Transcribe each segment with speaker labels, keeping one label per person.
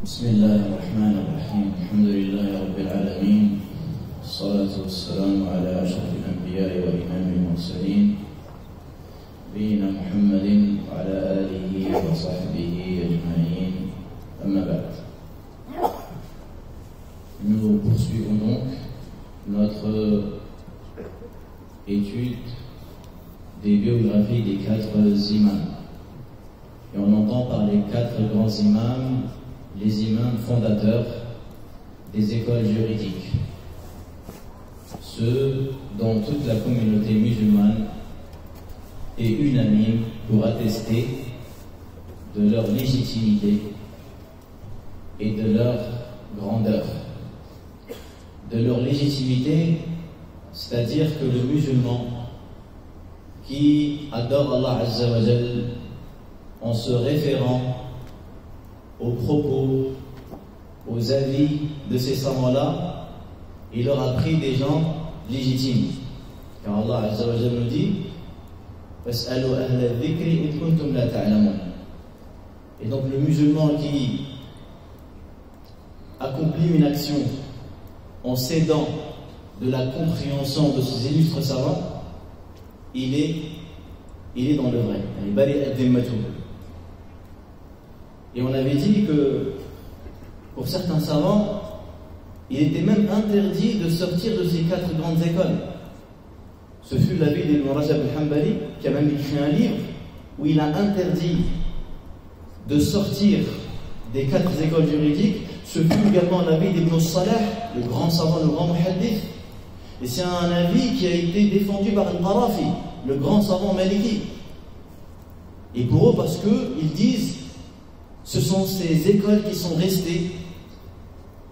Speaker 1: بسم الله الرحمن الرحيم الحمد لله رب العالمين الصلاة والسلام على أشرف الأنبياء وإمام المرسلين نبينا محمد وعلى آله وصحبه أجمعين أما بعد. Nous poursuivons donc notre étude des biographies des 4 imams. Et on entend par les 4 grands imams les imams fondateurs des écoles juridiques, ceux dont toute la communauté musulmane est unanime pour attester de leur légitimité et de leur grandeur. De leur légitimité, c'est-à-dire que le musulman qui adore Allah Azza wa Jal en se référant aux propos, aux avis de ces savants-là, il leur a pris des gens légitimes. Car Allah Azza wa Jal nous dit فَاسْأَلُوا أَهْلَ الذِّكْرِ إِن كُنتُمْ لَا تَعْلَمُونَ. Et donc le musulman qui accomplit une action en s'aidant de la compréhension de ces illustres savants, il est dans le vrai. Et on avait dit que pour certains savants, il était même interdit de sortir de ces 4 grandes écoles. Ce fut l'avis d'Ibn Rajab al-Hanbali, qui a même écrit un livre où il a interdit de sortir des 4 écoles juridiques. Ce fut également l'avis d'Ibn Salah, le grand savant, le grand muhaddith. Et c'est un avis qui a été défendu par Al-Qarafi, le grand savant maliki. Et pour eux, parce qu'ils disent ce sont ces écoles qui sont restées,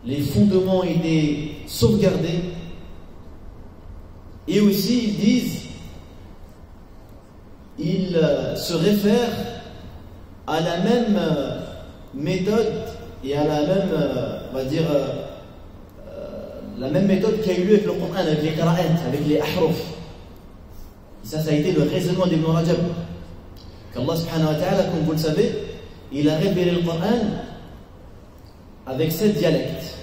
Speaker 1: les fondements ont été sauvegardés, et aussi ils disent, ils se réfèrent à la même méthode et à la même, on va dire, la même méthode qui a eu lieu avec le Coran, avec les qira'at, avec les ahruf. Et ça a été le raisonnement d'Ibn Rajab. Qu'Allah subhanahu wa ta'ala, comme vous le savez, il a révélé le Coran avec 7 dialectes.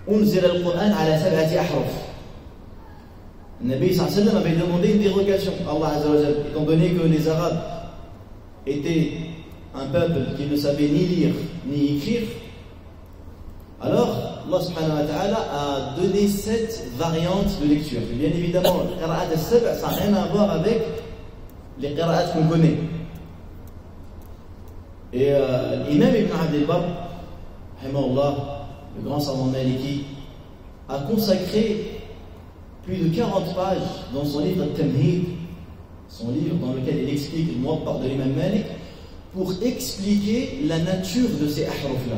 Speaker 1: Unzila al-Qur'an ala 7 ahruf. Le Nabi sallallahu alayhi wa sallam avait demandé une dérogation à Allah Azza wa Jal, étant donné que les Arabes étaient un peuple qui ne savait ni lire ni écrire. Alors, Allah subhanahu wa ta'ala a donné 7 variantes de lecture. Et bien évidemment, le qira'at al-sab', ça n'a rien à voir avec les qira'at qu'on connaît. Et l'imam Ibn Abdel Barr, le grand savant maliki, a consacré plus de 40 pages dans son livre Al-Tamhid, son livre dans lequel il explique le Muwatta de l'imam Malik, pour expliquer la nature de ces ahruf-là.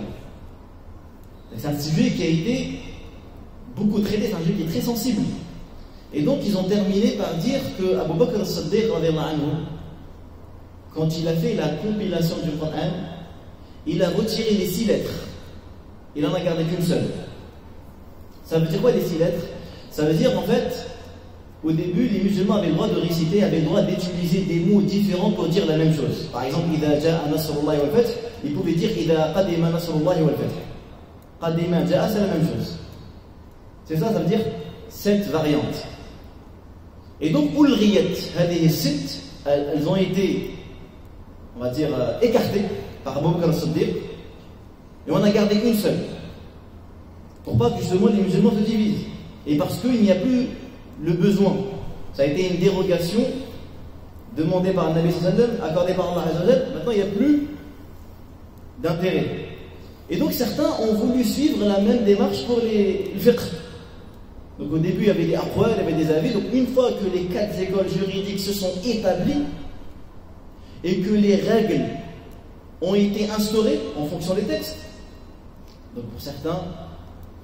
Speaker 1: C'est un sujet qui a été beaucoup traité, c'est un sujet qui est très sensible. Et donc ils ont terminé par dire que Abu Bakr as-Siddiq, quand il a fait la compilation du Coran, il a retiré les 6 lettres. Il n'en a gardé qu'une seule. Ça veut dire quoi les 6 lettres? Ça veut dire en fait, au début, les musulmans avaient le droit de réciter, avaient le droit d'utiliser des mots différents pour dire la même chose. Par exemple, إِذَا جَاءَ نَصْرُ اللَّهِ وَالْفَتْحُ, ils pouvaient dire إِذَا قَدِمَ نَصْرُ اللَّهِ وَالْفَتْحُ. قَدِمَ جَاءَ, c'est la même chose. C'est ça, ça veut dire 7 variantes. Et donc, أُلْغِيَتْ هذه الست, elles ont été, on va dire, écartées par Abu Bakr as-Siddiq, et on a gardé une seule, pour pas que justement les musulmans se divisent, et parce qu'il n'y a plus le besoin. Ça a été une dérogation demandée par le Nabi sallallahu alayhi wa sallam, accordée par Allah azza wa jalla. Maintenant il n'y a plus d'intérêt. Et donc certains ont voulu suivre la même démarche pour le fiqh. Donc au début il y avait des aqwal, il y avait des avis. Donc une fois que les 4 écoles juridiques se sont établies et que les règles ont été instaurées en fonction des textes, donc pour certains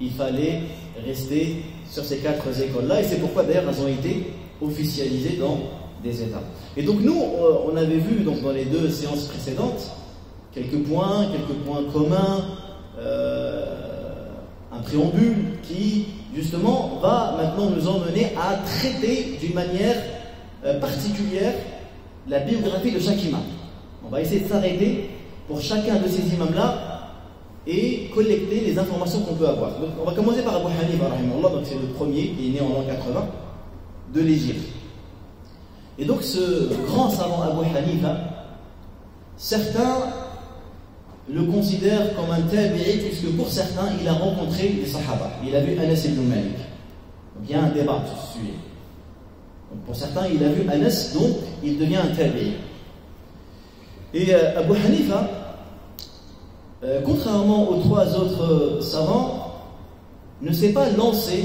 Speaker 1: il fallait rester sur ces 4 écoles-là, et c'est pourquoi d'ailleurs elles ont été officialisées dans des États. Et donc nous, on avait vu donc, dans les 2 séances précédentes quelques points communs, un préambule qui justement va maintenant nous emmener à traiter d'une manière particulière la biographie de chaque imam. On va essayer de s'arrêter pour chacun de ces imams-là et collecter les informations qu'on peut avoir. Donc, on va commencer par Abu Hanifa, donc c'est le premier qui est né en l'an 80 de l'Égypte. Et donc ce grand savant Abu Hanifa, certains le considèrent comme un tabi'i, puisque pour certains il a rencontré les Sahaba, il a vu Anas ibn Malik. Donc il y a un débat sur ce sujet. Donc, pour certains il a vu Anas, donc il devient un tabi'i. Et Abu Hanifa, contrairement aux trois autres savants, ne s'est pas lancé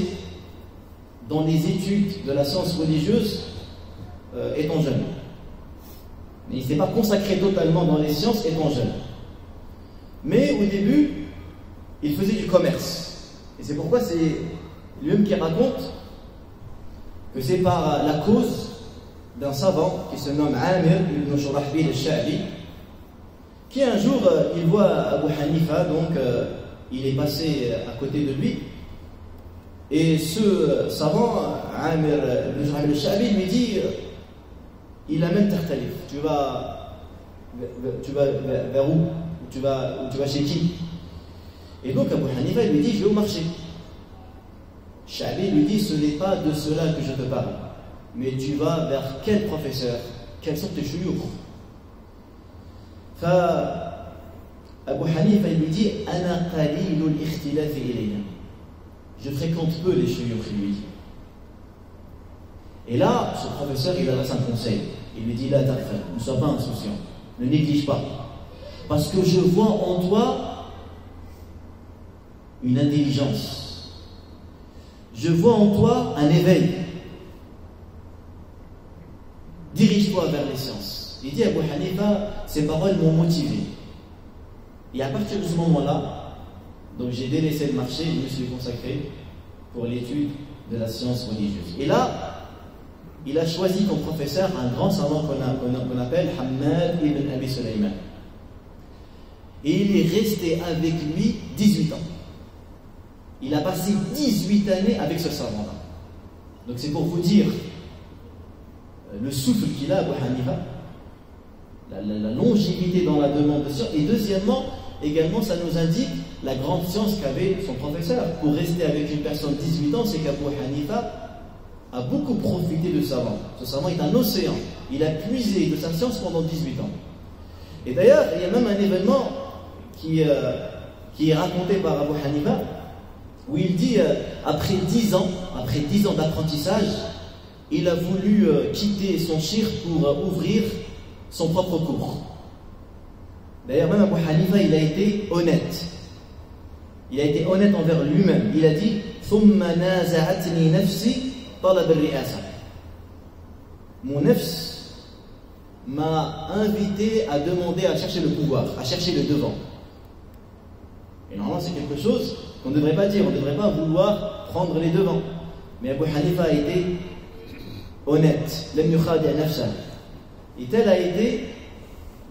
Speaker 1: dans les études de la science religieuse étant jeune. Il ne s'est pas consacré totalement dans les sciences étant jeune. Mais au début, il faisait du commerce. Et c'est pourquoi c'est lui-même qui raconte que c'est par la cause d'un savant qui se nomme Amir ibn Shurahbil al-Sha'bi, qui un jour, il voit Abu Hanifa, donc il est passé à côté de lui, et ce savant, Amir ibn Shurahbil al-Sha'bi, lui dit, il amène Tartalif, tu vas vers où? Tu vas chez qui? Et donc Abu Hanifa lui dit, je vais au marché. Sha'bi lui dit, ce n'est pas de cela que je te parle, mais tu vas vers quel professeur? Quels sont tes shuyukh? Abu Hanifa lui dit, Ana qalilul ikhtilaf ilayna. Je fréquente peu les shuyukh, lui dit. Et là, ce professeur, il adresse un conseil. Il lui dit, la ta'khal, ne sois pas insouciant, ne néglige pas. Parce que je vois en toi une intelligence. Je vois en toi un éveil. Dirige-toi vers les sciences. Il dit Abu Hanifa, ces paroles m'ont motivé. Et à partir de ce moment-là, donc j'ai délaissé le marché et je me suis consacré pour l'étude de la science religieuse. Et là, il a choisi comme professeur un grand savant qu'on appelle Hammad ibn Abi Sulayman. Et il est resté avec lui 18 ans. Il a passé 18 années avec ce savant-là. Donc c'est pour vous dire le souffle qu'il a, Abu Hanifa, la longévité dans la demande de science. Et deuxièmement, également, ça nous indique la grande science qu'avait son professeur. Pour rester avec une personne de 18 ans, c'est qu'Abu Hanifa a beaucoup profité de ce savant. Ce savant est un océan. Il a puisé de sa science pendant 18 ans. Et d'ailleurs, il y a même un événement qui est raconté par Abu Hanifa, où il dit, après 10 ans d'apprentissage, il a voulu quitter son shir pour ouvrir son propre cours. D'ailleurs, même Abu Hanifa, il a été honnête. Il a été honnête envers lui-même. Il a dit, ثُمَّ نَازَعَتْنِي نَفْسِي طَلَبَ الرِّئَاسَةِ. Mon nefs m'a invité à demander à chercher le pouvoir, à chercher le devant. Et normalement, c'est quelque chose qu'on ne devrait pas dire. On ne devrait pas vouloir prendre les devants. Mais Abu Hanifa a été honnête. Et telle a été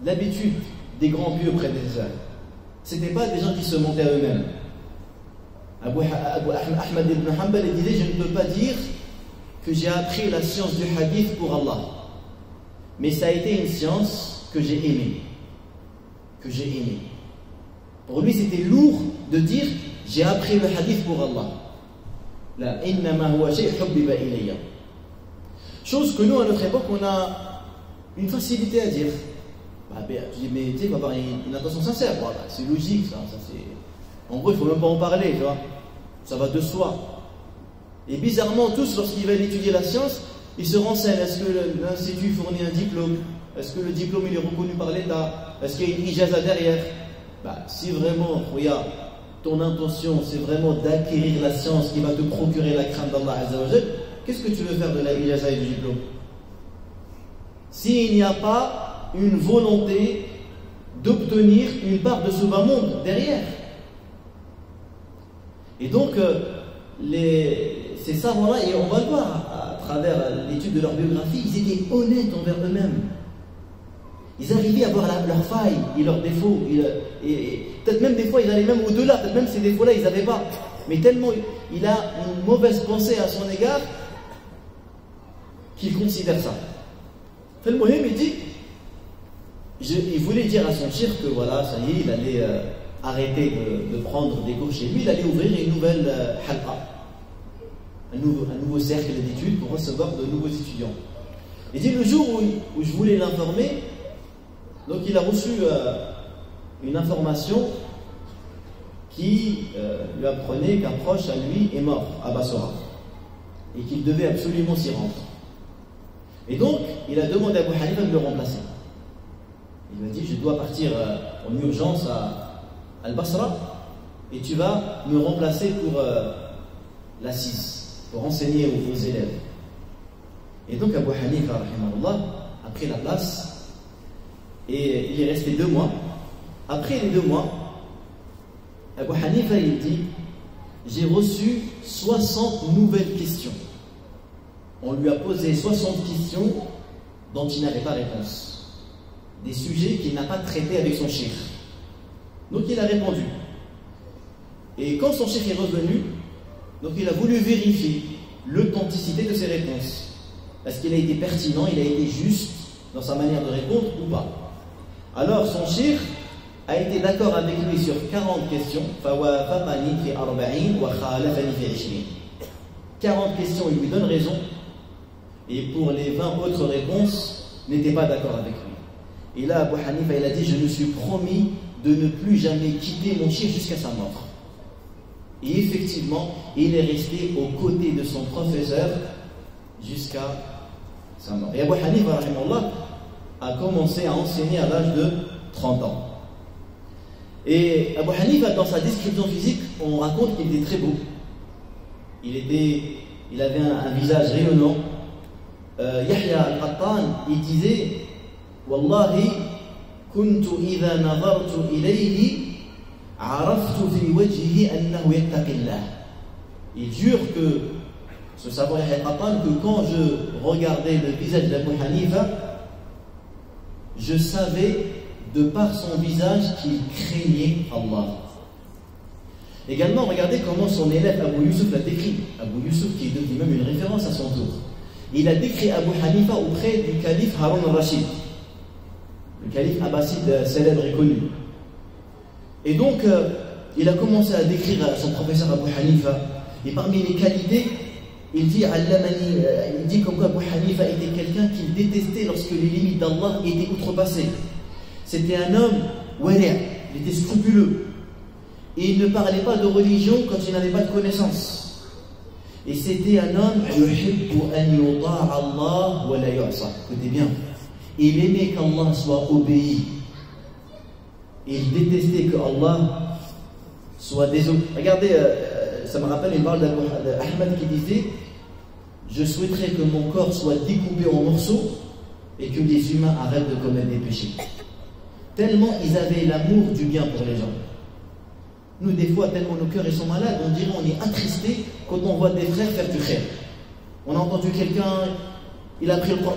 Speaker 1: l'habitude des grands pieux prédécesseurs. Ce n'étaient pas des gens qui se montaient à eux-mêmes. Ahmad ibn Hanbal disait, je ne peux pas dire que j'ai appris la science du hadith pour Allah. Mais ça a été une science que j'ai aimée. Pour lui, c'était lourd de dire j'ai appris le hadith pour Allah. La innama huwa shay hubbiba ilayya. Chose que nous, à notre époque, on a une facilité à dire. Je dis, mais tu sais, il va avoir une intention sincère. C'est logique, ça en gros, il ne faut même pas en parler, tu vois. Ça va de soi. Et bizarrement, tous, lorsqu'ils veulent étudier la science, ils se renseignent. Est-ce que l'institut fournit un diplôme? Est-ce que le diplôme il est reconnu par l'État? Est-ce qu'il y a une ijaza derrière? Si vraiment, regarde, ton intention, c'est vraiment d'acquérir la science qui va te procurer la crainte d'Allah Azza wa Jal, qu'est-ce que tu veux faire de la ijaza et du diplôme? S'il n'y a pas une volonté d'obtenir une part de ce bas monde derrière. Et donc, ces savants-là, et on va le voir à travers l'étude de leur biographie, ils étaient honnêtes envers eux-mêmes. Ils arrivaient à voir leurs failles et leurs défauts. Et peut-être même des fois, ils allaient même au-delà. Peut-être même ces défauts-là, ils n'avaient pas. Mais tellement il a une mauvaise pensée à son égard qu'il considère ça. Fait le Mohim, il dit, il voulait dire à son shir que voilà, ça y est, il allait arrêté de prendre des cours chez lui, il allait ouvrir une nouvelle halqa, un nouveau cercle d'études pour recevoir de nouveaux étudiants. Il dit le jour où je voulais l'informer, donc il a reçu une information qui lui apprenait qu'un proche à lui est mort à Bassora et qu'il devait absolument s'y rendre. Et donc, il a demandé à Abu Hanifa de le remplacer. Il lui a dit, je dois partir en urgence à Al-Basra et tu vas me remplacer pour l'assise, pour enseigner aux élèves. Et donc Abu Hanifa, rahimahullah, a pris la place et il est resté 2 mois. Après les 2 mois, Abu Hanifa, il dit, j'ai reçu 60 nouvelles questions. On lui a posé 60 questions dont il n'avait pas réponse. Des sujets qu'il n'a pas traités avec son cheikh. Donc il a répondu. Et quand son cheikh est revenu, donc il a voulu vérifier l'authenticité de ses réponses. Est-ce qu'il a été pertinent, il a été juste dans sa manière de répondre ou pas? Alors son cheikh a été d'accord avec lui sur 40 questions. 40 questions, il lui donne raison. Et pour les 20 autres réponses, n'était pas d'accord avec lui. Et là, Abu Hanifa, il a dit, je me suis promis de ne plus jamais quitter mon cheikh jusqu'à sa mort. Et effectivement, il est resté aux côtés de son professeur jusqu'à sa mort. Et Abu Hanifa, rahimahullah, a commencé à enseigner à l'âge de 30 ans. Et Abu Hanifa, dans sa description physique, on raconte qu'il était très beau. Il avait un visage rayonnant. Yahya al-Qattan, il disait, Wallahi, kuntu idha nazartu ilayhi, araftu fi wajhihi annahu yattaqillah. Il jure que, ce savant Yahya al-Qattan, que quand je regardais le visage d'Abu Hanifa, je savais, de par son visage, qu'il craignait Allah. Également, regardez comment son élève Abu Yusuf l'a décrit. Abu Yusuf qui est devenu même une référence à son tour. Il a décrit Abu Hanifa auprès du calife Harun al-Rashid, le calife abbasside célèbre et connu. Et donc, il a commencé à décrire son professeur Abu Hanifa. Et parmi les qualités, il dit comme quoi Abu Hanifa était quelqu'un qu'il détestait lorsque les limites d'Allah étaient outrepassées. C'était un homme wari', il était scrupuleux. Et il ne parlait pas de religion quand il n'avait pas de connaissances. Et c'était un homme, écoutez bien, il aimait qu'Allah soit obéi. Et il détestait que Allah soit désobéi. Regardez, ça me rappelle une parole d'Ahmad qui disait, je souhaiterais que mon corps soit découpé en morceaux et que les humains arrêtent de commettre des péchés. Tellement ils avaient l'amour du bien pour les gens. Nous, des fois, tellement nos cœurs ils sont malades, on dirait on est attristé quand on voit des frères faire du khair. On a entendu quelqu'un, il a pris le Coran,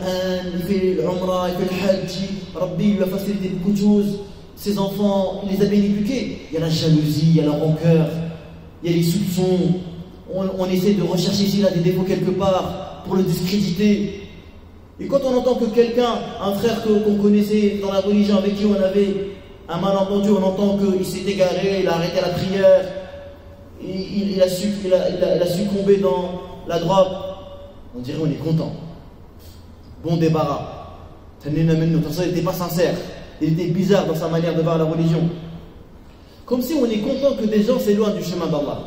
Speaker 1: il fait l'Umrah, il fait le Hajj, Rabbi lui a facilité beaucoup de choses, ses enfants, il les a bien éduqués. Il y a la jalousie, il y a la rancœur, il y a les soupçons, on essaie de rechercher s'il a des défauts quelque part pour le discréditer. Et quand on entend que quelqu'un, un frère qu'on connaissait dans la religion avec qui on avait un malentendu, on entend qu'il s'est égaré, il a arrêté la prière, il a succombé dans la drogue, on dirait on est content. Bon débarras. Il n'était pas sincère, il était bizarre dans sa manière de voir la religion. Comme si on est content que des gens s'éloignent du chemin d'Allah.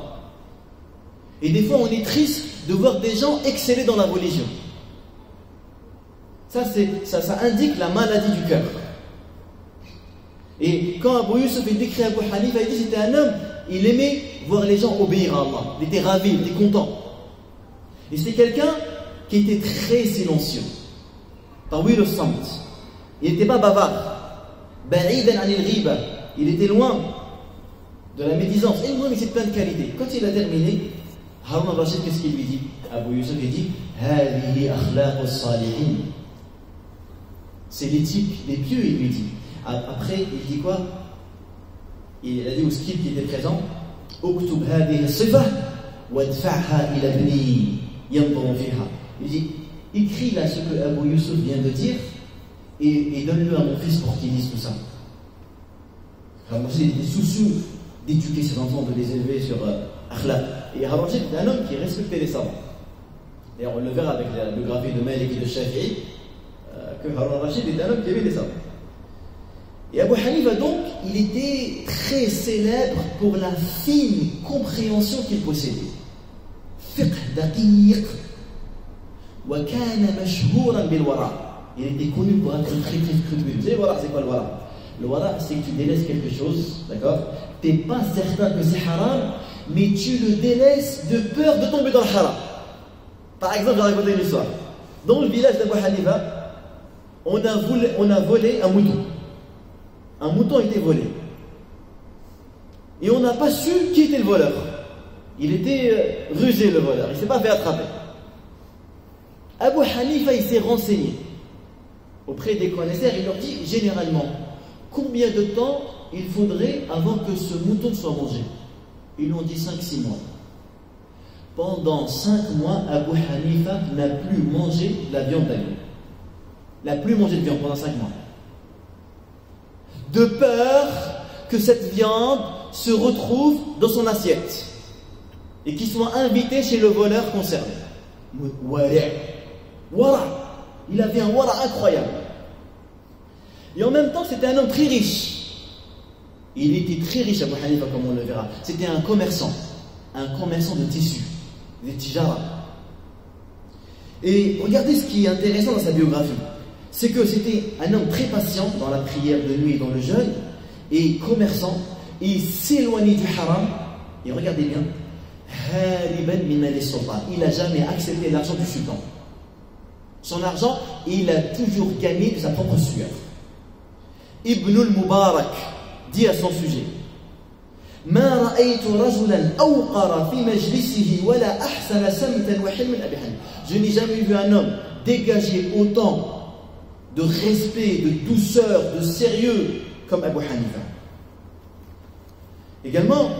Speaker 1: Et des fois on est triste de voir des gens exceller dans la religion. Ça indique la maladie du cœur. Et quand Abu Yusuf est décrit Abu Hanifa, il dit c'était un homme, il aimait voir les gens obéir à Allah. Il était ravi, il était content. Et c'était quelqu'un qui était très silencieux. Tawil al-samt. Il n'était pas bavard. Ba'idan anil ghiba. Il était loin de la médisance. Et moi, mais c'est plein de qualités. Quand il a terminé, Harun al-Rashid, qu'est-ce qu'il lui dit? Abu Yusuf, il dit Hadihi akhlaq as-salihin. C'est l'éthique des pieux, il lui dit. Après, il dit quoi? Il a dit au scribe qui était présent, Uktub hadihi sifa wadfa'ha ila ibni yanzuru fiha. Il dit, écris là ce que Abu Yusuf vient de dire et donne-le à mon fils pour qu'il dise tout ça. Harun Rashid était soucieux d'éduquer ses enfants, de les élever sur akhlaq. Et Harun Rashid était un homme qui respectait les savants. D'ailleurs, on le verra avec la biographie de Malik et de Shafi'i, que Harun Rashid était un homme qui aimait les savants. Et Abu Hanifa, donc, il était très célèbre pour la fine compréhension qu'il possédait. Fiqh daqiq, wa kana mashhouran bil wara. Il était connu pour être très scrupuleux. Vous savez, wara, c'est quoi le wara? Le wara, c'est que tu délaisses quelque chose, d'accord? Tu n'es pas certain que c'est haram, mais tu le délaisses de peur de tomber dans le haram. Par exemple, je vais raconter une histoire. Dans le village d'Abu Hanifa, on a volé un mouton. Un mouton a été volé. Et on n'a pas su qui était le voleur. Il était rusé, le voleur. Il ne s'est pas fait attraper. Abu Hanifa, il s'est renseigné auprès des connaisseurs. Il leur dit, généralement, combien de temps il faudrait avant que ce mouton soit mangé? Ils lui ont dit 5-6 mois. Pendant 5 mois, Abu Hanifa n'a plus mangé la viande d'agneau. Il n'a plus mangé de viande pendant 5 mois. De peur que cette viande se retrouve dans son assiette et qu'il soit invité chez le voleur concerné. Wara. Il avait un wara incroyable. Et en même temps, c'était un homme très riche. Il était très riche, Abu Hanifa, comme on le verra. C'était un commerçant de tissus, des tijara. Et regardez ce qui est intéressant dans sa biographie. C'est que c'était un homme très patient dans la prière de nuit et dans le jeûne, et commerçant, et il s'éloignait du haram, et regardez bien, il n'a jamais accepté l'argent du sultan. Son argent, il a toujours gagné de sa propre sueur. Ibn al-Mubarak dit à son sujet, ما رأيت رجلا أوقر في مجلسه ولا أحسن سمتا وحلما أبي حنيفة. Je n'ai jamais vu un homme dégager autant de respect, de douceur, de sérieux comme Abu Hanifa. Également,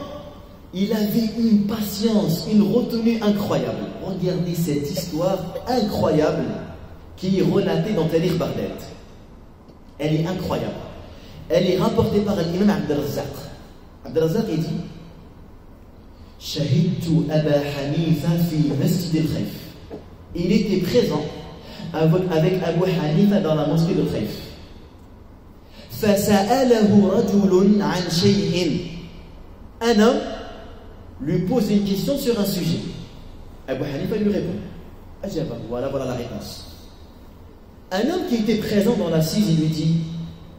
Speaker 1: il avait une patience, une retenue incroyable. Regardez cette histoire incroyable qui est relatée dans Tarikh Baghdad. Elle est incroyable. Elle est rapportée par l'imam Abd al-Razzaq. Abd al-Razzaq dit Shahidtu Aba Hanifa fi Masjid al-Khayf. Il était présent avec Abu Hanifa dans la mosquée de Khayf. فَسَأَلَهُ رَجُلٌ عَنْ شَيْءٍ. Un homme lui pose une question sur un sujet. Abu Hanifa lui répond. Voilà la réponse. Un homme qui était présent dans l'assise, il lui dit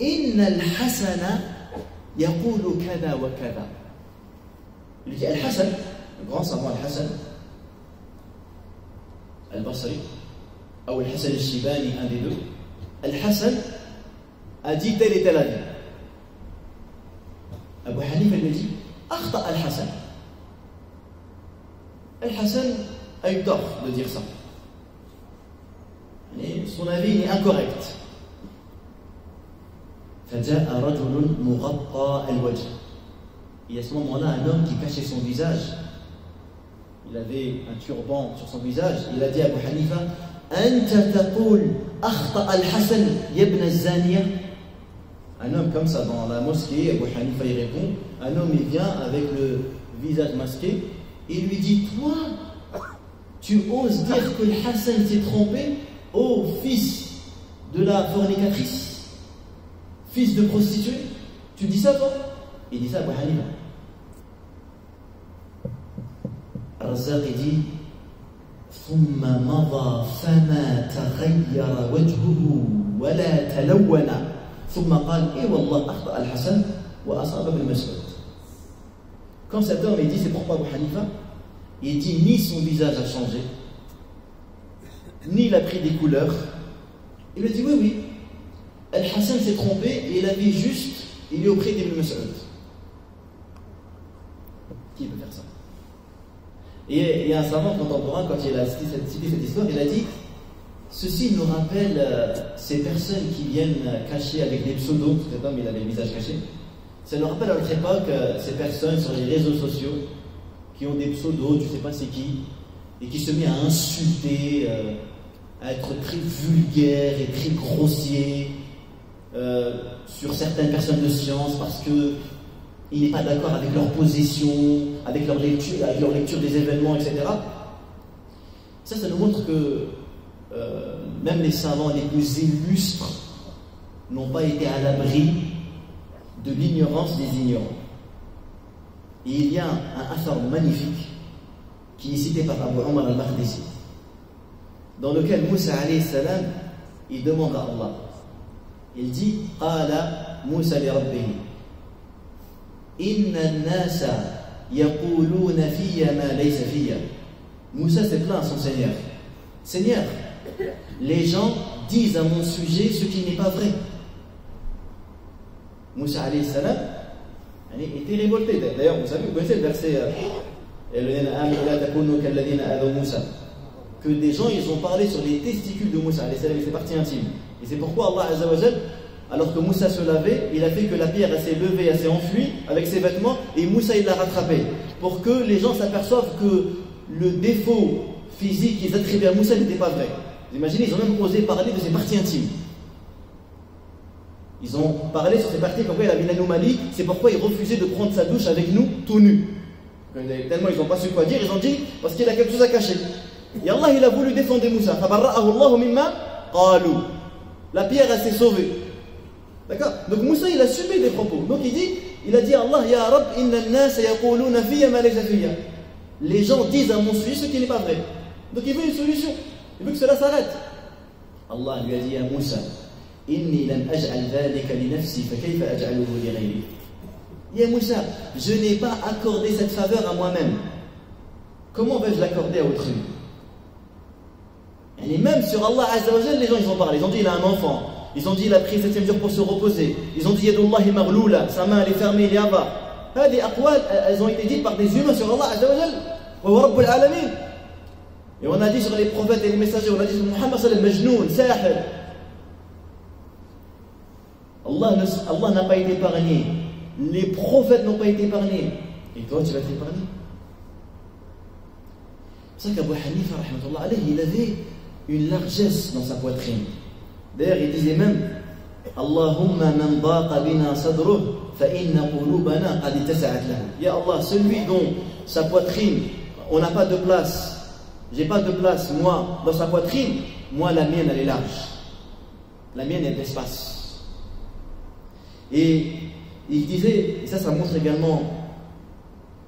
Speaker 1: إِنَّ الْحَسَنَ يَقُولُ كَذَا وَكَذَا. Il lui dit Al-Hassan, le grand savant Al-Hassan, Al-Basri, ou Al-Hassan Al-Shibani, un des deux, Al-Hassan a dit tel et tel avis. Abu Hanifa lui dit Akhta Al-Hassan. Al-Hassan a eu tort de dire ça. Et son avis est incorrect. فجاء رجل مغطى الوجه. Et à ce moment-là, un homme qui cachait son visage, il avait un turban sur son visage, il a dit à Abu Hanifa أنت تقول أخطأ الحسن يا ابن الزانية. Un homme comme ça dans la mosquée, Abu Hanifa y répond, un homme il vient avec le visage masqué et lui dit toi, tu oses dire que le Hassan s'est trompé, ô fils de la fornicatrice, fils de prostituée, tu dis ça toi? Il dit ça à Abu Hanifa. Razzaq dit ثم مضى فما تغير وجهه ولا تلون ثم قال اي والله اخطا الحسن واصاب ابن مسعود. Quand cet homme dit c'est pourquoi Abu Hanifa, il dit ni son visage a changé, ni il a pris des couleurs. Il lui dit oui, Al-Hassan s'est trompé et il avait juste, il est auprès d'Ibn Mas'ud. Qui peut faire ça? Et il y a un savant contemporain, quand il a cité cette histoire, il a dit ceci nous rappelle ces personnes qui viennent cacher avec des pseudos. Cet homme, il avait le visage caché. Ça nous rappelle à notre époque ces personnes sur les réseaux sociaux qui ont des pseudos, tu ne sais pas c'est qui, et qui se met à insulter, à être très vulgaire et très grossier sur certaines personnes de science parce que il n'est pas d'accord avec leur position, avec leur lecture des événements, etc. Ça nous montre que même les savants les plus illustres n'ont pas été à l'abri de l'ignorance des ignorants. Et il y a un athar magnifique qui est cité par Abu Omar al-Maqdisi, dans lequel Moussa alayhi salam, il demande à Allah. Il dit Qala Moussa li Rabbihi Inna an-nasa yaquluna fiyya ma laysa fiyya. Moussa s'est plaint à son Seigneur. Seigneur, les gens disent à mon sujet ce qui n'est pas vrai. Moussa alayhi salam était révolté. D'ailleurs, vous savez, vous connaissez le verset que des gens ils ont parlé sur les testicules de Moussa alayhi salam et ses parties intimes. Et c'est pourquoi Allah Azza wa Jal, alors que Moussa se lavait, il a fait que la pierre elle s'est levée, elle s'est enfuie avec ses vêtements et Moussa il l'a rattrapée. Pour que les gens s'aperçoivent que le défaut physique qu'ils attribuaient à Moussa n'était pas vrai. Vous imaginez, ils ont même osé parler de ses parties intimes. Ils ont parlé sur ses parties comme quoi il avait une anomalie, c'est pourquoi il refusait de prendre sa douche avec nous tout nu. Tellement ils n'ont pas su quoi dire, ils ont dit parce qu'il a quelque chose à cacher. Et Allah il a voulu défendre Moussa. La pierre elle s'est sauvée. D'accord? Donc Moussa il a subi des propos. Donc il a dit Allah ya Rab inna an-nas yaquluna fiyya ma laysa fiyya. Les gens disent à mon sujet ce qui n'est pas vrai. Donc il veut une solution. Il veut que cela s'arrête. Allah lui a dit à Moussa Inni lam aj'al dhalika li nafsi fa kayfa aj'aluhu li ghayri. Ya Moussa, je n'ai pas accordé cette faveur à moi-même. Comment vais-je l'accorder à autrui? Et même sur Allah Azza wa Jal, les gens ils ont parlé. Ils ont dit il a un enfant. Ils ont dit il a pris le 7e jour pour se reposer. Ils ont dit Yadullahi maghloula, sa main elle est fermée, il est avare. Des aqwal, elles ont été dites par des humains sur Allah Azza wa Jal. Wa huwa Rabbul Alamin. Et on a dit sur les prophètes et les messagers, on a dit sur Muhammad sallallahu alayhi wa sallam, majnoun, sahir. Allah n'a pas été épargné. Les prophètes n'ont pas été épargnés. Et toi, tu vas t'épargner. C'est ça qu'Abu Hanifa, rahmatullah alayhi, il avait une largesse dans sa poitrine. D'ailleurs, il disait même Allahumma man daqa bina sadruh fa inna qulubana qad ittasa'at lahu. Ya Allah, celui dont sa poitrine, on n'a pas de place. J'ai pas de place, moi, dans sa poitrine. Moi, la mienne, elle est large. La mienne, elle a de l'espace. Et il disait, et ça montre également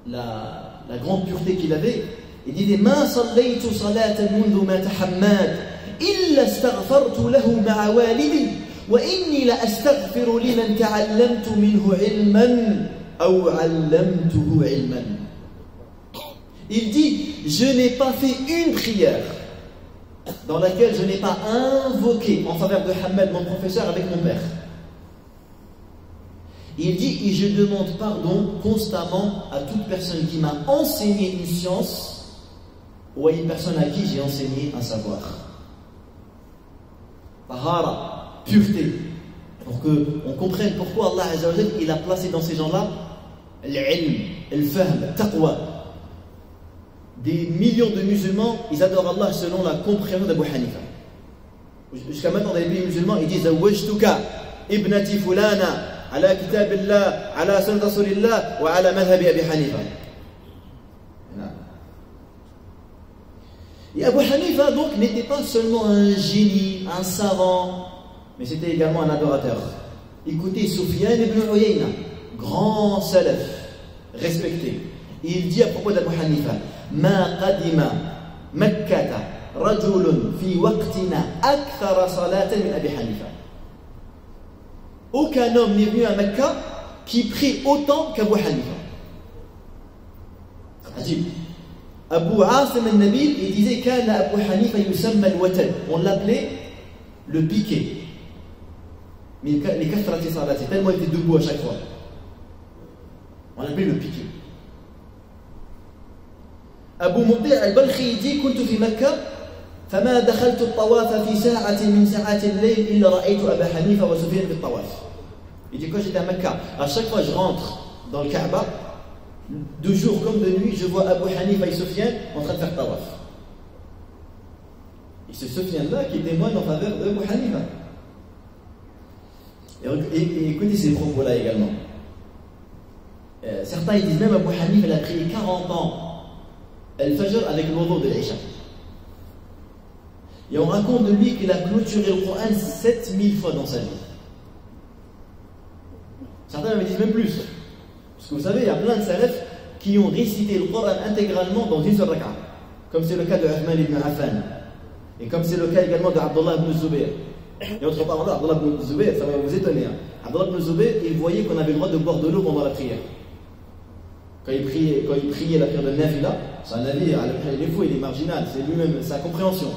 Speaker 1: la grande pureté qu'il avait. Il disait Ma sallaytu salatan mundu ma tahammad illa astaghfartu lahu ma'a walidi wa inni la astaghfiru liman ta'allamtu minhu ilman aw 'allamtuhu ilman. Il dit je n'ai pas fait une prière dans laquelle je n'ai pas invoqué en faveur de Hamad, mon professeur, avec mon père. Il dit et je demande pardon constamment à toute personne qui m'a enseigné une science ou à une personne à qui j'ai enseigné un savoir. Tahara, pureté, pour qu'on comprenne pourquoi Allah Azza wa Jal, il a placé dans ces gens-là l'ilm, le fahm, le taqwa. Des millions de musulmans, ils adorent Allah selon la compréhension d'Abu Hanifa. Jusqu'à maintenant, dans les pays musulmans, ils disent Zawajtuka ibnati fulana ala kitabillah, ala sunnat rasulillah wa ala madhabi Abi Hanifa. Et Abu Hanifa donc n'était pas seulement un génie, un savant, mais c'était également un adorateur. Écoutez Sufyan ibn Uyayna, grand salaf, respecté. Et il dit à propos d'Abu Hanifa Ma qadima Makkata rajulun fi waqtina akthara salatan min Abi Hanifa. Aucun homme n'est venu à Mecca qui prie autant qu'Abu Hanifa. Ajib. Abu Asim al-Nabil, il disait Kana Abu Hanifa yusamma al-watan. On l'appelait le piquet. Mais les kathrati salati, tellement il était debout à chaque fois. On l'appelait le piquet. Abu Muti' al-Balkhi dit كنت في مكة فما دخلت الطواف في ساعة من ساعات الليل إلا رأيت أبا حنيفة وسفيان في الطواف. Il dit quand j'étais à Mecca, à chaque fois je rentre dans le Kaaba, de jour comme de nuit, je vois Abu Hanifa et Sufyan en train de faire tawaf. Et ce Sufyan-là qui témoigne en faveur de Abu Hanifa. Et écoutez ces propos-là également. certains ils disent même Abu Hanif il a prié 40 ans Al-Fajr avec le wudu de l'Isha. Et on raconte de lui qu'il a clôturé le Coran 7000 fois dans sa vie. Certains me disent même plus. Parce que vous savez, il y a plein de salafs qui ont récité le Coran intégralement dans une seule raka'a. Comme c'est le cas de Uthman ibn Affan. Et comme c'est le cas également d'Abdullah ibn Zubayr. Et autre part, Abdullah ibn Zubayr, ça va vous étonner. Abdullah ibn Zubayr, il voyait qu'on avait le droit de boire de l'eau pendant la prière. Quand il priait la prière de Nafila, c'est un avis, il est fou, il est marginal, c'est lui-même sa compréhension.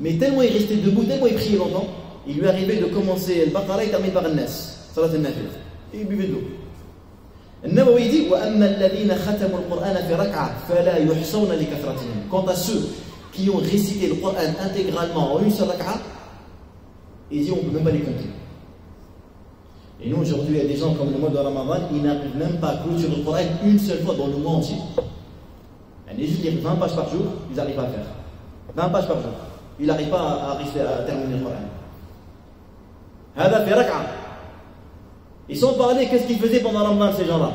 Speaker 1: Mais tellement il restait debout, tellement il priait longtemps, il lui arrivait de commencer le Baqara et terminer par le Nas, Salat al-Nafila. Et il buvait de l'eau. An-Nawawi dit وَأَمَّا الَّذِينَ خَتَمُوا الْقُرْآنَ فِي رَكْعَةٍ فَلَا يُحْصَوْنَ لِكَثْرَتِهِمْ. Quant à ceux qui ont récité le Coran intégralement en une seule raka'a, il dit on ne peut même pas les compter. Et nous aujourd'hui, il y a des gens comme le mois de Ramadan, ils n'arrivent même pas à clôturer le Coran une seule fois dans le mois entier. Ils juste lire 20 pages par jour, ils n'arrivent pas à faire. 20 pages par jour. Ils n'arrivent pas à terminer le Coran. هذا في ركعة. Ils sont parlés, qu'est-ce qu'ils faisaient pendant Ramadan ces gens-là?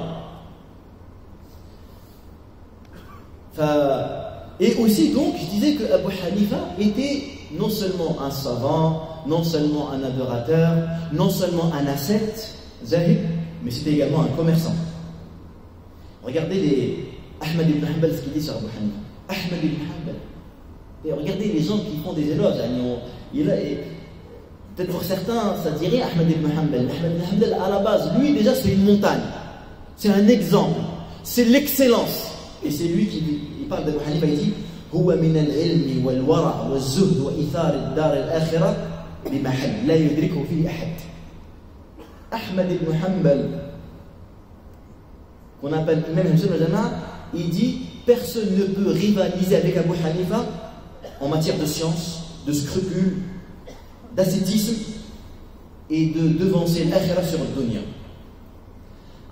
Speaker 1: Et aussi donc, je disais que Abu Hanifa était non seulement un savant, non seulement un adorateur, non seulement un ascète, zahid, mais c'était également un commerçant. Regardez les Ahmad ibn Hanbal, ce qu'il dit sur Abu Hanifa. Ahmad ibn Hanbal. Et regardez les gens qui font des éloges. Peut-être pour certains, ça dirait Ahmad ibn Hanbal. Ahmad ibn Hanbal, à la base, lui déjà c'est une montagne. C'est un exemple. C'est l'excellence. Et c'est lui qui parle d'Abu Hanifa, il dit هو من العلم والورع والزهد وإثار الدار الآخرة بمحل لا يدركه فيه أحد. Ahmad ibn Hanbal, qu'on appelle même Jama'a, il dit personne ne peut rivaliser avec Abu Hanifa en matière de science, de scrupules, d'ascétisme et de devancer l'akhira sur le dunya.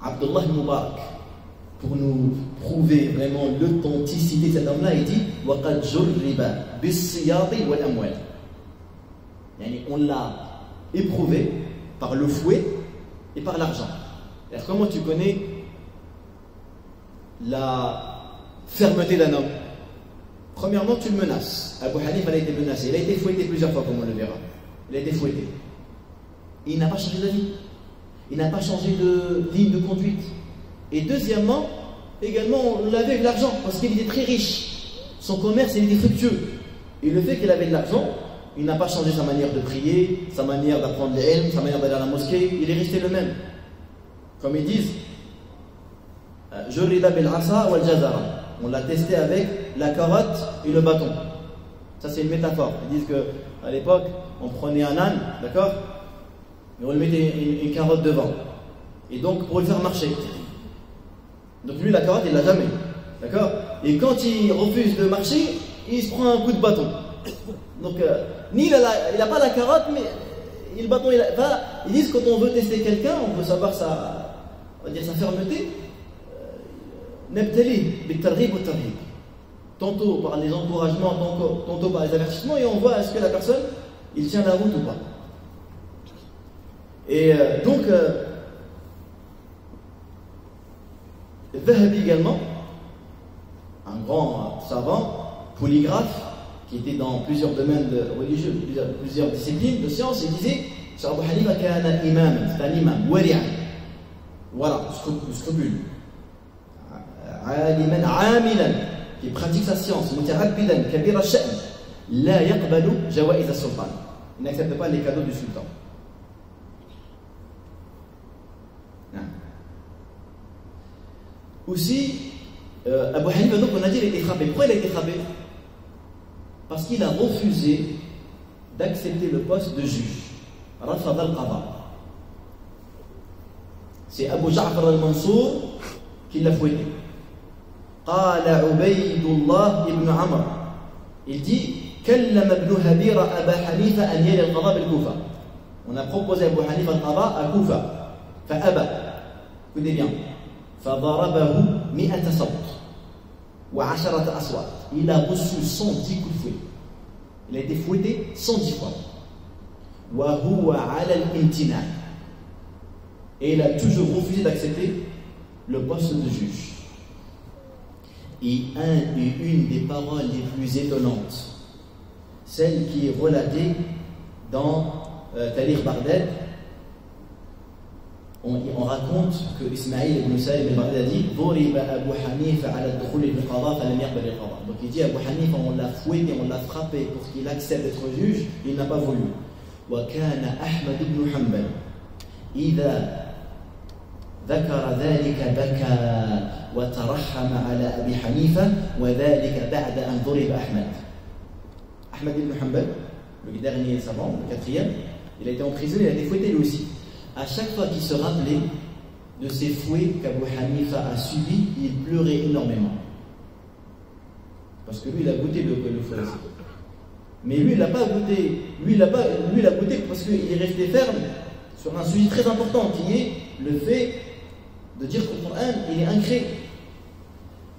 Speaker 1: Abdullah Mubarak, pour nous prouver vraiment l'authenticité de cet homme-là, il dit وَقَدْ جُرِّبَ بِالسِّيَاطِ وَالْأَمْوَالِ. On l'a éprouvé par le fouet et par l'argent. Alors comment tu connais la fermeté d'un homme? Premièrement, tu le menaces. Abu Hanifa a été menacé. Il a été fouetté plusieurs fois, comme on le verra. Il a été fouetté. Et il n'a pas changé d'avis. Il n'a pas changé de ligne de conduite. Et deuxièmement, également, on l'avait avec l'argent, parce qu'il était très riche. Son commerce, il était fructueux. Et le fait qu'il avait de l'argent, il n'a pas changé sa manière de prier, sa manière d'apprendre les ilms, sa manière d'aller à la mosquée. Il est resté le même. Comme ils disent, Jurida bil asa wal jazara. On l'a testé avec la carotte et le bâton. Ça, c'est une métaphore. Ils disent qu'à l'époque, on prenait un âne, d'accord, et on lui mettait une carotte devant. Et donc, pour le faire marcher. Donc, lui, la carotte, il l'a jamais. D'accord. Et quand il refuse de marcher, il se prend un coup de bâton. Donc, ni il n'a pas la carotte, mais le bâton, ils disent que quand on veut tester quelqu'un, on veut savoir sa fermeté. Tantôt par les encouragements, tantôt par les avertissements, et on voit est-ce que la personne il tient la route ou pas. Et donc Zahabi également, un grand savant, polygraphe, qui était dans plusieurs domaines religieux, plusieurs disciplines de sciences, il disait sur Abu Hanifa kana imam, c'est un imam, wari'a. Voilà, scrupule. عالما عاملا qui pratique sa science, متعبدا كبير الشأن لا يقبل جوائز السلطان. Il n'accepte pas les cadeaux du sultan. Aussi, Abu Hanifa, donc on a dit qu'il a été frappé. Pourquoi il a été frappé? Parce qu'il a refusé d'accepter le poste de juge. رفض القضاء. C'est Abu Ja'far al-Mansour qui l'a fouetté. قال عبيد الله ابن عمر, il dit كلم ابن هبيرة أبا حنيفة أن يلي القضاء بالكوفة. On a proposé à Abu Hanifa القضاء à Koufa, فأبى. Écoutez bien. فضربه 100 صوت و10 أصوات. Il a reçu 110 coups de fouet. Il a été fouetté 110 fois. وهو على الامتناع. Et il a toujours refusé d'accepter le poste de juge. Et une des paroles les plus étonnantes, celle qui est relatée dans Tarikh Baghdad, on raconte que Ismaïl ibn Salim al-Baghdadi a dit Duriba Abu Hanifa ala dukhul al-qada falam yaqbal al-qada. Donc il dit Abu Hanifa, on l'a fouetté, on l'a frappé pour qu'il accepte d'être juge, il n'a pas voulu. Wa kana Ahmad ibn Hanbal idha ذكر ذلك بكى وترحم على أبي حنيفة وذلك بعد أن ضرب أحمد. Ahmad ibn Hanbal, le dernier savant, le quatrième, il a été emprisonné, il a été fouetté lui aussi. À chaque fois qu'il se rappelait de ces fouets qu'Abu Hanifa a subis, il pleurait énormément. Parce que lui, il a goûté le fouet aussi. Mais lui, il n'a pas goûté. Lui, il a goûté parce qu'il est resté ferme sur un sujet très important qui est le fait de dire que le Coran, il est incré.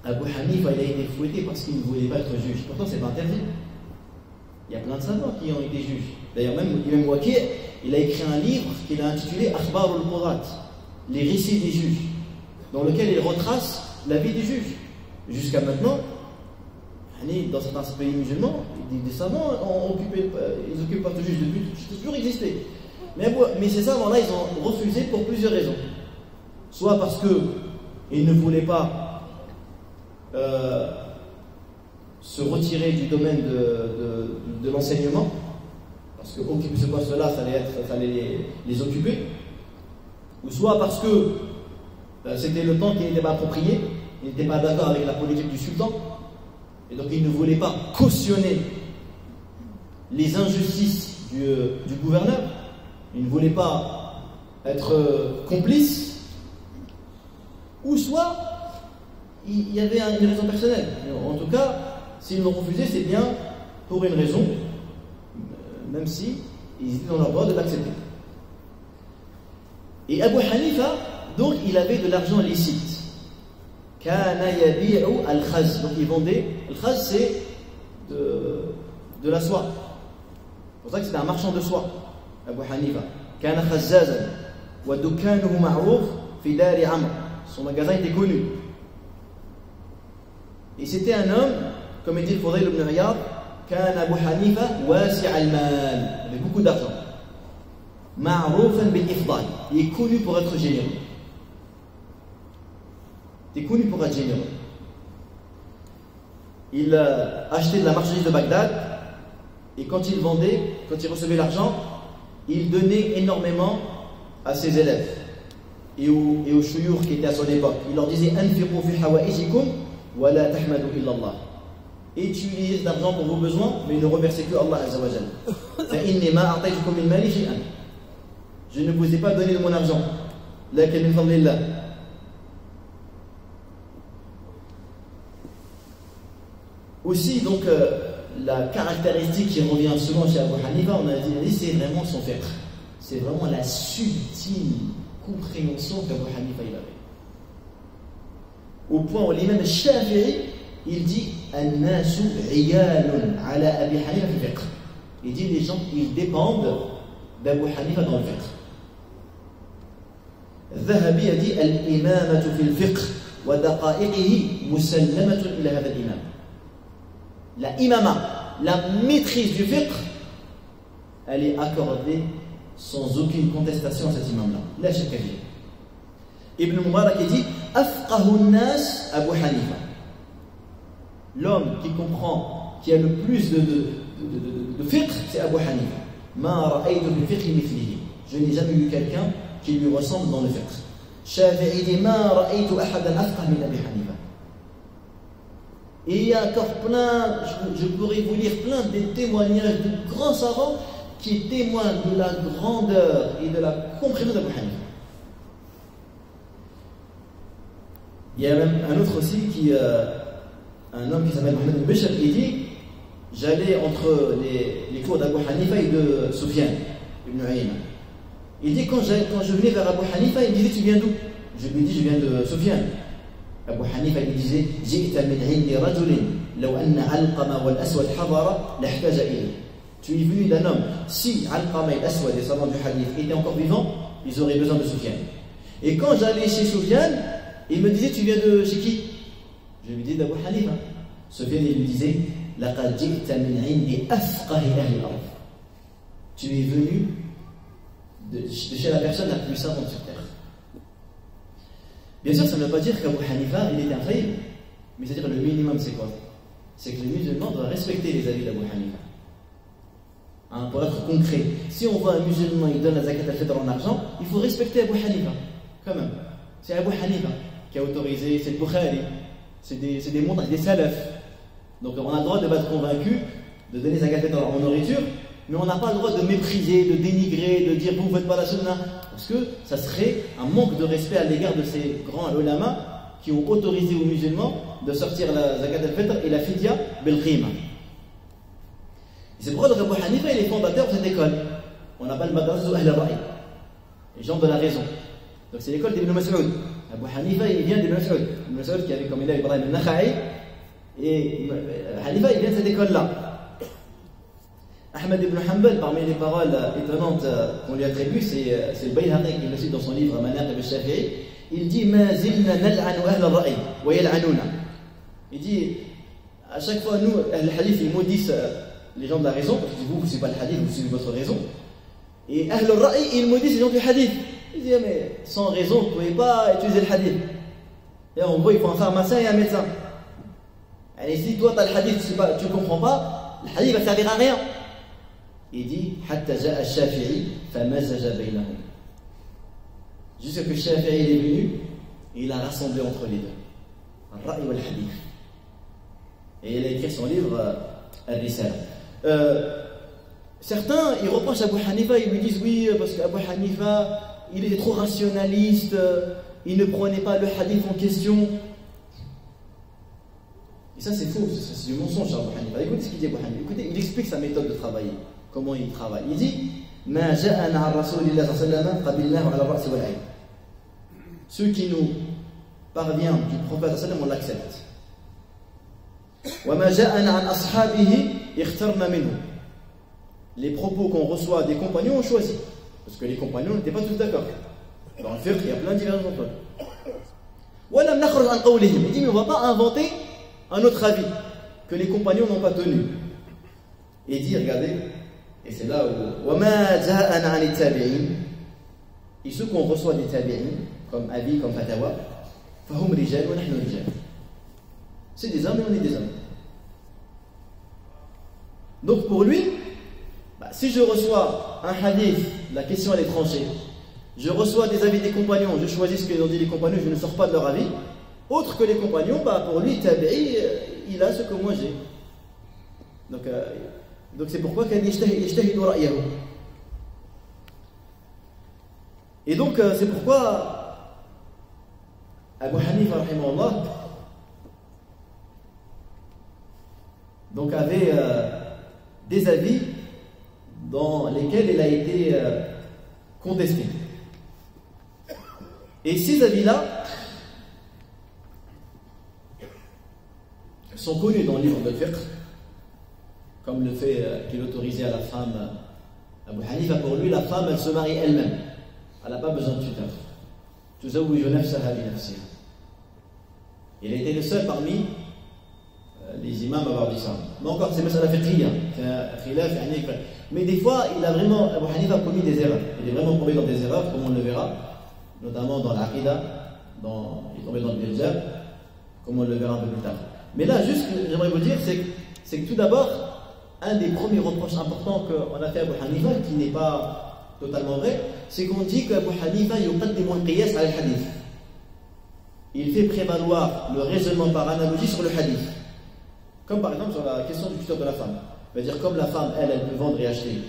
Speaker 1: Abu Hanifa, il a été fouetté parce qu'il ne voulait pas être juge. Pourtant, c'est pas interdit. Il y a plein de savants qui ont été juges. D'ailleurs, même Waqi', il a écrit un livre qu'il a intitulé Akhbar al-Qudat, les récits des juges, dans lequel il retrace la vie des juges. Jusqu'à maintenant, dans certains pays musulmans, des savants ils occupent pas de juge depuis, c'est toujours existé. Mais ces savants-là, ils ont refusé pour plusieurs raisons. Soit parce qu'ils ne voulaient pas se retirer du domaine de l'enseignement, parce que occuper ce poste-là, ça allait les occuper, ou soit parce que c'était le temps qui n'était pas approprié, ils n'étaient pas d'accord avec la politique du sultan, et donc ils ne voulaient pas cautionner les injustices du gouverneur, ils ne voulaient pas être complices, ou soit il y avait une raison personnelle. En tout cas, s'ils l'ont refusé, c'est bien pour une raison, même si ils étaient dans leur droit de l'accepter. Et Abu Hanifa, donc, il avait de l'argent licite. Kana yabi'u al-khaz. Donc, il vendait. Al-khaz, c'est de la soie. C'est pour ça que c'était un marchand de soie, Abu Hanifa. Kana khazzazan. Wa dukanuhu ma'rouf fi dari Amr. Son magasin était connu. Et c'était un homme, comme dit le Fudayl ibn Iyad, كان أبو حنيفة واسع المال, avec beaucoup d'argent. معروفا بالإفضال, il est connu pour être généreux. Il est connu pour être généreux. Il achetait de la marchandise de Bagdad, et quand il vendait, quand il recevait l'argent, il donnait énormément à ses élèves et aux shuyukh qui étaient à son époque. Il leur disait anfiqu fi hawaijikum wa la tahmadu illa Allah. Utilisez l'argent pour vos besoins, mais ne remerciez que Allah Azza wa Jalla. Fa inni ma a'taytukum min mali shay'an. Je ne vous ai pas donné de mon argent. Lakin min fadlillah. Aussi, donc, la caractéristique qui revient souvent chez Abu Hanifa, on a dit, c'est vraiment son fiqh. C'est vraiment la subtile compréhension qu'Abu Hanifa il avait. Au point où l'imam Shafi'i, il dit An-nasu iyalun ala Abi Hanifa fi fiqh. Il dit les gens, ils dépendent d'Abu Hanifa dans le fiqh. Dhahabi a dit Al-imamatu fi al-fiqh wa daqa'iqihi musallamatun ila hadha al-imam. La imama, la maîtrise du fiqh, elle est accordée sans aucune contestation à cet imam-là. La shakavir. Ibn Mubarak dit Afqahu an-nas Abu Hanifa. L'homme qui comprend, qui a le plus de fiqh, c'est Abu Hanifa. Ma ra'aytu bi fiqh mithlihi. Je n'ai jamais vu quelqu'un qui lui ressemble dans le fiqh. Shafi'i dit Ma ra'aytu ahadan afqah min Abi Hanifa. Et il y a encore plein, je pourrais vous lire plein de témoignages de grands savants qui témoignent de la grandeur et de la compréhension d'Abu Hanifa. Il y a même un autre aussi un homme qui s'appelle Mohamed Bishr, qui dit j'allais entre les cours d'Abu Hanifa et de Sufyan ibn Uyayna. Il dit quand je venais vers Abu Hanifa, il me disait tu viens d'où? Je lui dis je viens de Sufyan. Abu Hanifa il disait Ji'ta min 'indi rajulin law anna 'Alqama wal Aswad hadara lahtaja ilayhi. Tu es venu d'un homme. Si Alqama et Aswad, les savants du hadith, étaient encore vivants, ils auraient besoin de Sufyan. Et quand j'allais chez Sufyan, Et il me disait, tu viens de chez qui? Je lui disais d'Abu Hanifa. Sofiane, il lui disait, لَقَدْ جِئْتَ مِنْ عِنْدِ أَفْقَهِ أَهْلِ الْأَرْضِ. Tu es venu de chez la personne la plus savante sur terre. Bien sûr, ça ne veut pas dire qu'Abu Hanifa, il était infaillible. Mais c'est-à-dire le minimum, c'est quoi? C'est que le musulman doit respecter les avis d'Abu Hanifa. Hein, pour être concret, si on voit un musulman, il donne la zakat al-fitr en argent, il faut respecter Abu Hanifa, quand même. C'est Abu Hanifa qui a autorisé, c'est le Bukhari, c'est des montres, des salafs. Donc on a le droit de être convaincu de donner zakat al-fitr en nourriture, mais on n'a pas le droit de mépriser, de dénigrer, de dire vous ne faites pas la sunna, parce que ça serait un manque de respect à l'égard de ces grands ulama qui ont autorisé aux musulmans de sortir la zakat al-fitr et la fidya bil-qima. C'est pourquoi Abu Hanifa il est fondateur de cette école. On appelle Madrasa Ahl al-Ra'i, les gens de la raison. Donc c'est l'école d'Ibn Mas'ud. Abu Hanifa il vient d'Ibn Mas'ud. Ibn Mas'ud qui avait comme élève Ibrahim al-Nakha'i. Et Hanifa il vient de cette école-là. Ahmed ibn Hanbal, parmi les paroles étonnantes qu'on lui attribue, c'est le Bayhaqi qui le cite dans son livre Manaqib al-Shafi'i. Il dit Ma zilna nal'anu Ahl al-Ra'i wa yal'anuna. Il dit à chaque fois nous, les hadiths ils maudissent les gens de la raison, parce que vous ne suivez pas le hadith, vous suivez votre raison. Et Ahl al-Ra'i, ils maudissent les gens du hadith. Ils disent, mais sans raison, vous ne pouvez pas utiliser le hadith. Et en gros, il faut un pharmacien et un médecin. Et si toi, tu as le hadith, tu ne comprends pas, le hadith va servir à rien. Il dit, Hatta ja'a al-Shafi'i, famazaja baynahum. Jusqu'à que Shafi'i est venu, et il a rassemblé entre les deux. Al-Ra'i wal hadith. Et il a écrit son livre, Al-Risala. Certains, ils reprochent à Abu Hanifa, ils lui disent oui, parce qu'Abu Hanifa, il était trop rationaliste, il ne prenait pas le hadith en question. Et ça c'est faux, c'est du mensonge Abu Hanifa. Écoutez ce qu'il dit Abu Hanifa, écoutez, il explique sa méthode de travailler, comment il travaille. Il dit Ma ja'ana ar Rasulillah sallallahu alayhi wa sallam ala ra'si wal 'ayn. Ce qui nous parvient du prophète sallallahu alayhi wa sallam, on l'accepte. وما جاءنا عن أصحابه اخترنا منه. Les propos qu'on reçoit des compagnons, on choisit. Parce que les compagnons n'étaient pas tous d'accord. Dans le fiqh, il y a plein de divergences entre eux. وَلَمْ نَخْرُجْ عَنْ قَوْلِهِمْ. Il dit, mais on ne va pas inventer un autre avis que les compagnons n'ont pas tenu. Et il dit, regardez, et c'est là où وَمَا جَاءَنَا عَنِ التَّابِعِينَ. Et ceux qu'on reçoit des tabi'in, comme avis, comme fatawa, فَهُمْ رِجَالٌ وَنَحْنُ رِجَالٌ. C'est des hommes et on est des hommes. Donc pour lui, si je reçois un hadith, la question elle est tranchée. Je reçois des avis des compagnons, je choisis ce qu'ils ont dit les compagnons, je ne sors pas de leur avis. Autre que les compagnons, pour lui, tabi'i, il a ce que moi j'ai. Donc c'est pourquoi qu'il yajtahidu ra'yahu. Et donc c'est pourquoi Abu Hanifa rahimahullah donc avait des avis dans lesquels il a été contesté. Et ces avis-là sont connus dans le livre de fiqh, comme le fait qu'il autorisait à la femme, Abu Hanifa, pour lui, la femme, elle se marie elle-même. Elle n'a pas besoin de tuteur. Tuzawwiju nafsaha bi nafsiha. Il a été le seul parmi les imams à avoir dit ça. Mais encore, c'est masala fiqhiyya, c'est un khilaf, mais des fois, il a vraiment, Abu Hanifa a commis des erreurs. Il est vraiment tombé dans des erreurs, comme on le verra, notamment dans l'aqida, il est tombé dans le biljab, comme on le verra un peu plus tard. Mais là, juste, j'aimerais vous dire, c'est que tout d'abord, un des premiers reproches importants qu'on a fait à Abu Hanifa, qui n'est pas totalement vrai, c'est qu'on dit qu'Abu Hanifa yuqaddimu al-qiyas ala al-hadith. Il fait prévaloir le raisonnement par analogie sur le hadith. Comme par exemple sur la question du tuteur de la femme. C'est-à-dire comme la femme, elle peut vendre et acheter,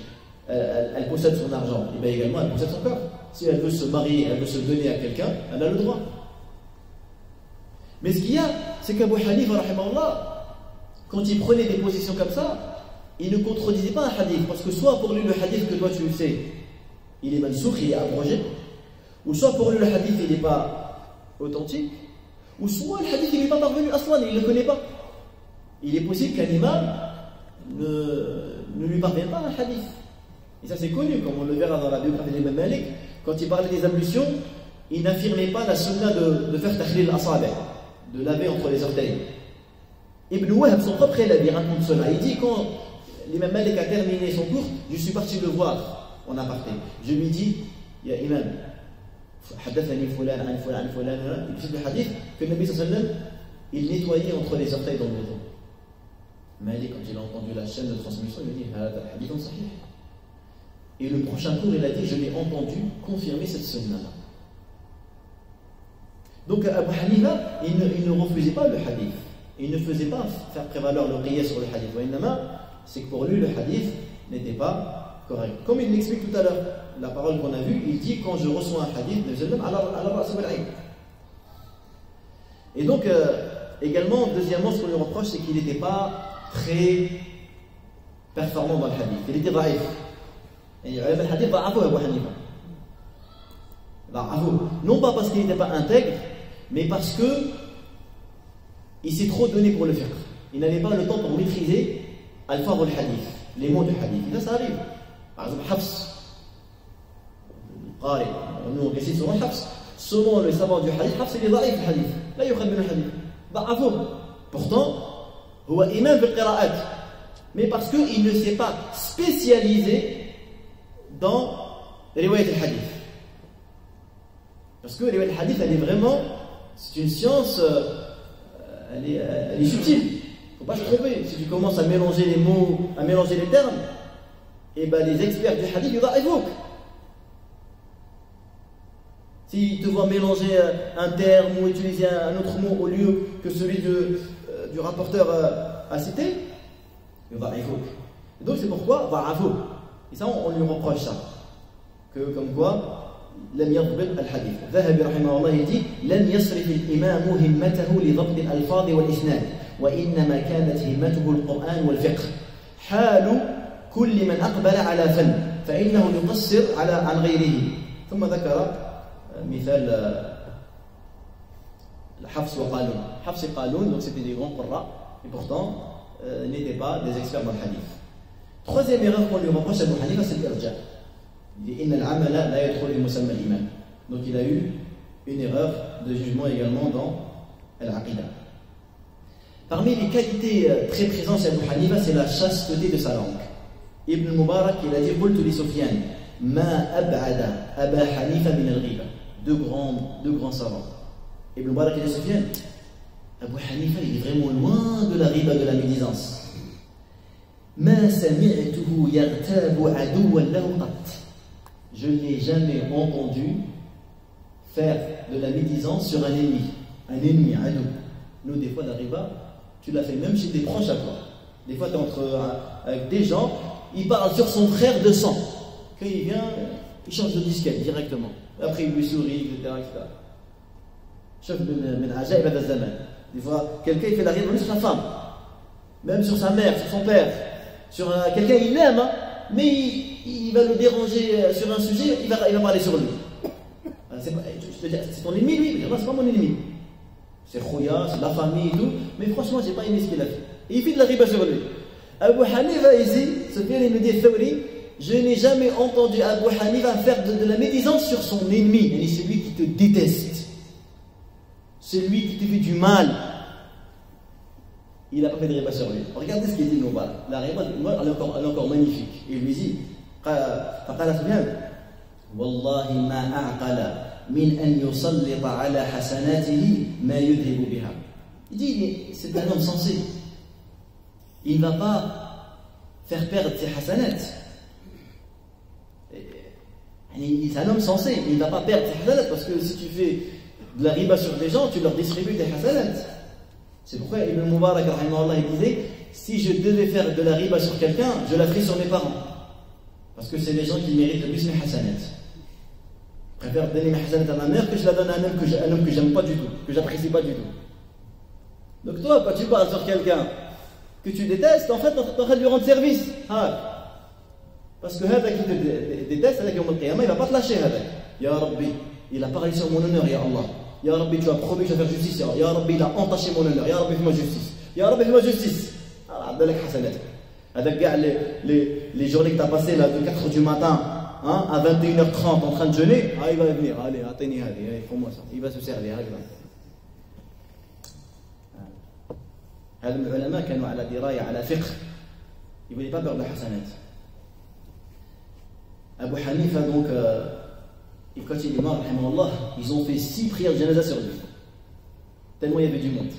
Speaker 1: elle possède son argent, et bien également elle possède son corps. Si elle veut se marier, elle veut se donner à quelqu'un, elle a le droit. Mais ce qu'il y a, c'est qu'Abu Hanifa, rahimahullah, quand il prenait des positions comme ça, il ne contredisait pas un hadith, parce que soit pour lui le hadith que toi tu sais, il est mansoukh, il est abrogé, ou soit pour lui le hadith il n'est pas authentique, ou soit le hadith il n'est pas parvenu à soi, il ne le connaît pas. Il est possible qu'un imam ne lui parvienne pas un hadith. Et ça c'est connu, comme on le verra dans la biographie d'Imam Malik, quand il parlait des ablutions, il n'affirmait pas la sunna de faire takhlil al-asabi', de laver entre les orteils. Ibn Wahb, son propre élève, il raconte cela. Il dit, quand l'imam Malik a terminé son cours, je suis parti le voir en aparté. Je lui dis, ya imam, حدثني فلان عن فلان عن فلان, il fait le hadith que le Nabi sallallahu alayhi wa sallam, il nettoyait entre les orteils dans le wudu. Malik, quand il a entendu la chaîne de transmission, il me dit, hada hadithun sahih. Et le prochain cours, il a dit, je l'ai entendu confirmer cette sunna-là. Donc Abu Hanifa, il ne refusait pas le hadith. Il ne faisait pas faire prévaloir le qiyas sur le hadith. C'est que pour lui, le hadith n'était pas correct. Comme il l'explique tout à l'heure, la parole qu'on a vue, il dit, quand je reçois un hadith, et donc, également, deuxièmement, ce qu'on lui reproche, c'est qu'il n'était pas très performant dans le hadith. Il était daïf. Et le hadith da'afou Abu Hanifa. Non pas parce qu'il n'était pas intègre, mais parce que il s'est trop donné pour le fiqh. Il n'avait pas le temps pour maîtriser al-fadh al-hadith, les mots du hadith. Et là, ça arrive. Par exemple, Hafs. Qari. Nous, on récite souvent Hafs. Selon le savant du hadith, Hafs, il est daïf le hadith. Là, il y a le hadith. Da'afou. Pourtant, il est imam fil qira'at. Mais parce qu'il ne s'est pas spécialisé dans riwayat al-hadith. Parce que riwayat al-hadith, elle est vraiment, c'est une science, elle est subtile. Il ne faut pas se tromper. Si tu commences à mélanger les mots, à mélanger les termes, et ben les experts du hadith, ils vont. S'ils te voient mélanger un terme ou utiliser un autre mot au lieu que celui du rapporteur a cité, il va évoquer. Donc c'est pourquoi va'afou. Et ça, on lui reproche ça. Que comme quoi, لم يضبط الحديث. الذهبي رحمه الله يجي لم يصرف الإمام همته لضبط الألفاظ والإسناد وإنما كانت همته القرآن والفقه حال كل من أقبل على فن فإنه يقصر عن غيره. ثم ذكر مثال حفص وقالون. حفص et قالون, donc c'était des grands qurra et pourtant n'étaient pas des experts dans le hadith. Troisième erreur qu'on lui reproche à Abu Hanifa, c'est l'irja. Il dit inna al-amala la yadkhulu fi musamma al-iman. Donc il a eu une erreur de jugement également dans al-aqida. Parmi les qualités très présentes chez Abu Hanifa, c'est la chasteté de sa langue. Ibn Mubarak, il a dit qultu li Sufyan ma ab'ada Aba Hanifa min al-ghiba. Deux grands savants. Ibn Mubarak, il a dit Sufyan, Abu Hanifa, il est vraiment loin de la riba, de la médisance. Ma sami'tuhu yaghtabu aduwan lahu qat. Je n'ai jamais entendu faire de la médisance sur un ennemi, adou. Nous, des fois, la riba, tu l'as fait même chez des proches à toi. Des fois, tu es avec des gens, il parle sur son frère de sang. Quand il vient, il change de disquette directement. Après, il lui sourit, etc. Chef min ajaib hada zaman. Des fois, quelqu'un il fait la riba même sur sa femme, même sur sa mère, sur son père, sur quelqu'un il l'aime, hein, mais il va le déranger sur un sujet, il va parler sur lui. C'est ton ennemi, lui? Non, c'est pas mon ennemi. C'est Khouya, c'est la famille et tout, mais franchement, j'ai pas aimé ce qu'il a fait. Et il fait de la riba sur lui. Abu Hanifa ici, ce père il me dit Thawri, je n'ai jamais entendu Abu Hanifa faire de la médisance sur son ennemi. Et c'est lui qui te déteste. C'est lui qui te fait du mal. Il n'a pas fait de riba sur lui. Regardez ce qu'il dit Nouba. La riba, elle est encore magnifique. Et il lui dit فقال سفيان والله ما أعقل من أن يسلط على حسناته ما يذهب بها. Il dit, c'est un homme sensé. Il ne va pas faire perdre ses hasanats. C'est un homme sensé. Il ne va pas perdre ses hasanats parce que si tu fais de la riba sur des gens, tu leur distribues des hasanats. C'est pourquoi Ibn Mubarak il disait, si je devais faire de la riba sur quelqu'un, je la ferais sur mes parents. Parce que c'est les gens qui méritent le plus mes hasanats. Je préfère donner mes hasanats à ma mère que je la donne à un homme que j'aime pas du tout, que j'apprécie pas du tout. Donc toi, quand tu parles sur quelqu'un que tu détestes, en fait, tu es en train de lui rendre service. Parce que Hada qui te déteste, il ne va pas te lâcher. Ya Rabbi, il a parlé sur mon honneur, Ya Allah. Ya Rabbi, tu as promis que je vais faire justice. Ya Rabbi, il a entaché mon honneur. Ya Rabbi, fais-moi justice. Ya Rabbi, fais-moi justice. Alors, Abdelak Hassanat. Avec les journées que tu as passées là, de 4h du matin, hein, à 21h30 en train de jeûner, ah, il va venir, allez, atteignez, allez, fais-moi ça. Il va se servir. هذا من العلماء كانوا على دراية على فقه. Ils ne voulaient pas perdre la hasanat. Abu Hanifa, donc, quand il est mort, ils ont fait 6 prières de janaza sur lui. Tellement il y avait du monde.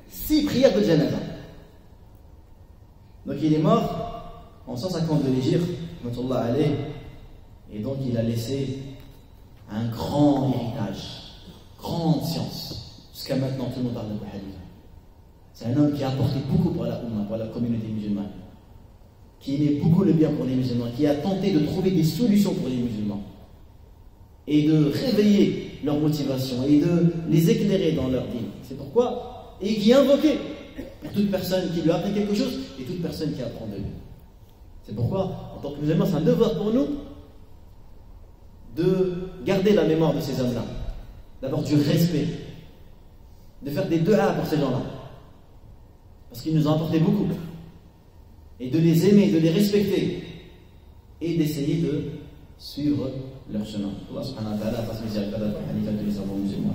Speaker 1: 6 prières de janaza. Donc il est mort en 150 de l'Hégire, et donc il a laissé un grand héritage, grande science. Jusqu'à maintenant, tout le monde parle d'Abu Hanifa. C'est un homme qui a apporté beaucoup pour la Ummah, pour la communauté musulmane, qui aimait beaucoup le bien pour les musulmans, qui a tenté de trouver des solutions pour les musulmans, et de réveiller leur motivation, et de les éclairer dans leur dîme. C'est pourquoi, et qui invoquait pour toute personne qui lui a appris quelque chose, et toute personne qui apprend de lui. C'est pourquoi, en tant que musulmans, c'est un devoir pour nous de garder la mémoire de ces hommes-là, d'avoir du respect, de faire des du'as pour ces gens-là, parce qu'ils nous ont apporté beaucoup, et de les aimer, de les respecter, et d'essayer de suivre leur chemin. Allah subhanahu wa ta'ala fasse miséricorde à la musulmans.